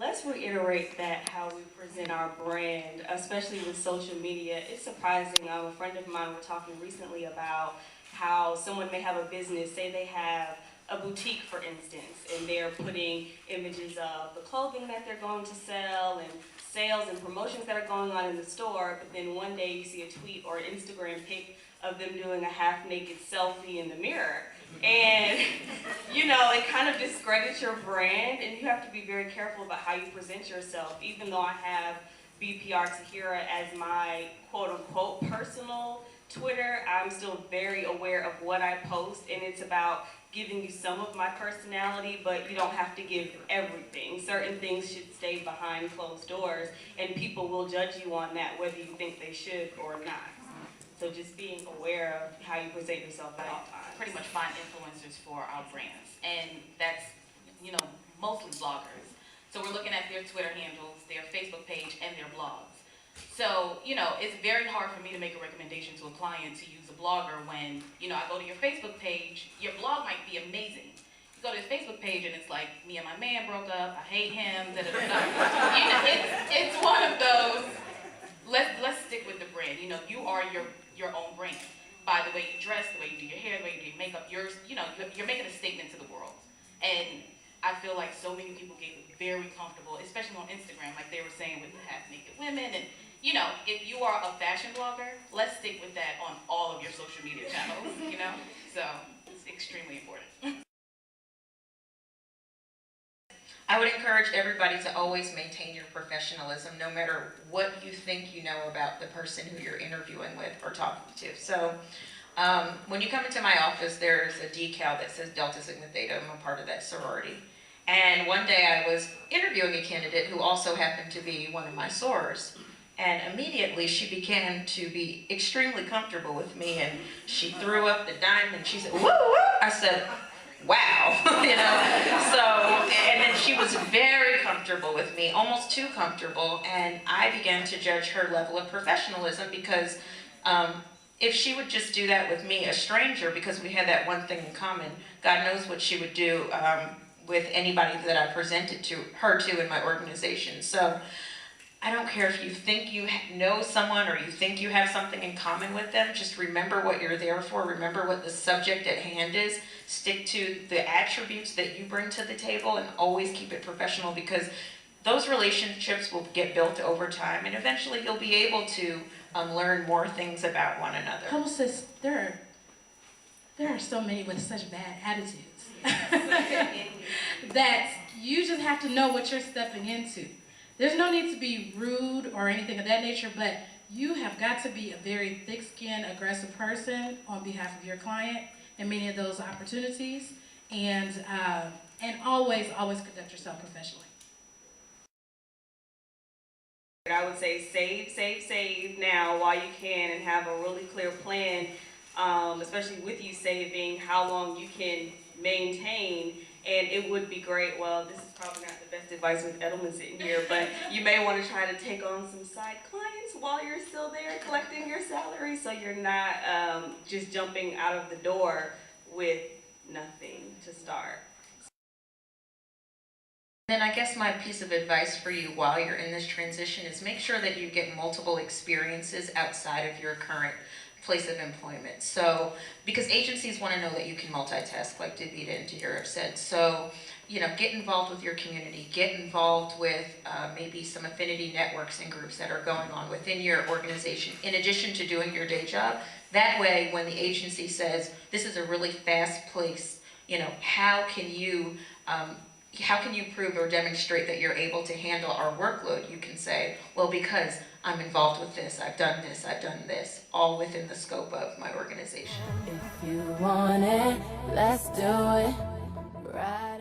let's reiterate that how we present our brand, especially with social media. It's surprising. A friend of mine were talking recently about how someone may have a business, say they have a boutique, for instance, and they're putting images of the clothing that they're going to sell and sales and promotions that are going on in the store, but then one day you see a tweet or an Instagram pic of them doing a half-naked selfie in the mirror. And, you know, it kind of discredits your brand, and you have to be very careful about how you present yourself. Even though I have BPR Tahira as my quote-unquote personal Twitter, I'm still very aware of what I post, and it's about giving you some of my personality, but you don't have to give everything. Certain things should stay behind closed doors, and people will judge you on that, whether you think they should or not. So just being aware of how you present yourself at all times. Pretty much find influencers for our brands, and that's, you know, mostly bloggers. So we're looking at their Twitter handles, their Facebook page, and their blogs. So, you know, it's very hard for me to make a recommendation to a client to use a blogger when, you know, I go to your Facebook page, your blog might be amazing. You go to his Facebook page and it's like, me and my man broke up, I hate him, da da da da. You know, it's one of those, let's stick with the brand. You know, you are your own brand. By the way you dress, the way you do your hair, the way you do your makeup, you're making a statement to the world. And I feel like so many people get very comfortable, especially on Instagram, like they were saying with the half-naked women. And, you know, if you are a fashion blogger, let's stick with that on all of your social media channels, you know? So it's extremely important. I would encourage everybody to always maintain your professionalism, no matter what you think you know about the person who you're interviewing with or talking to. So when you come into my office, there's a decal that says Delta Sigma Theta. I'm a part of that sorority. And one day I was interviewing a candidate who also happened to be one of my sorors. And immediately she began to be extremely comfortable with me, and she threw up the diamond. She said, "Woo, woo." I said, "Wow," you know. So, and then she was very comfortable with me, almost too comfortable, and I began to judge her level of professionalism because if she would just do that with me, a stranger, because we had that one thing in common, God knows what she would do with anybody that I presented to her to in my organization. So I don't care if you think you know someone or you think you have something in common with them, just remember what you're there for, remember what the subject at hand is, stick to the attributes that you bring to the table, and always keep it professional, because those relationships will get built over time, and eventually you'll be able to learn more things about one another. Publicists, there are so many with such bad attitudes that you just have to know what you're stepping into. There's no need to be rude or anything of that nature, but you have got to be a very thick-skinned, aggressive person on behalf of your client in many of those opportunities, and always conduct yourself professionally. I would say save now while you can, and have a really clear plan, especially with you saving, how long you can maintain. And it would be great, well, this is probably not the best advice with Edelman sitting here, but you may want to try to take on some side clients while you're still there collecting your salary, so you're not just jumping out of the door with nothing to start. Then I guess my piece of advice for you while you're in this transition is make sure that you get multiple experiences outside of your current place of employment. So, because agencies want to know that you can multitask, like Davida and Tahira have said. So, you know, get involved with your community, get involved with maybe some affinity networks and groups that are going on within your organization, in addition to doing your day job. That way, when the agency says, this is a really fast place, you know, how can you prove or demonstrate that you're able to handle our workload? You can say, well, because I'm involved with this, I've done this, all within the scope of my organization. If you want it, let's do it right.